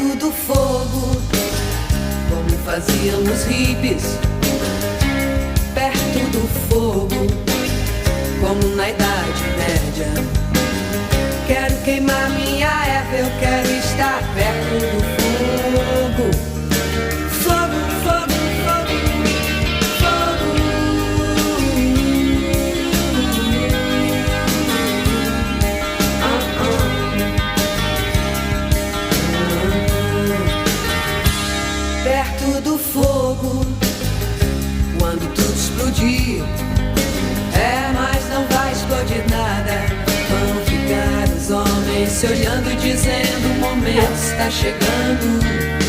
perto do fogo, como faziam os hippies. Perto do fogo, como na Idade Média. Quero queimar minha erva, eu quero estar perto do fogo. Fogo, fogo, fogo, fogo. Perto do fogo, quando tudo explodir, mas não vai explodir nada. Vão ficar os homens se olhando e dizendo: o momento está chegando.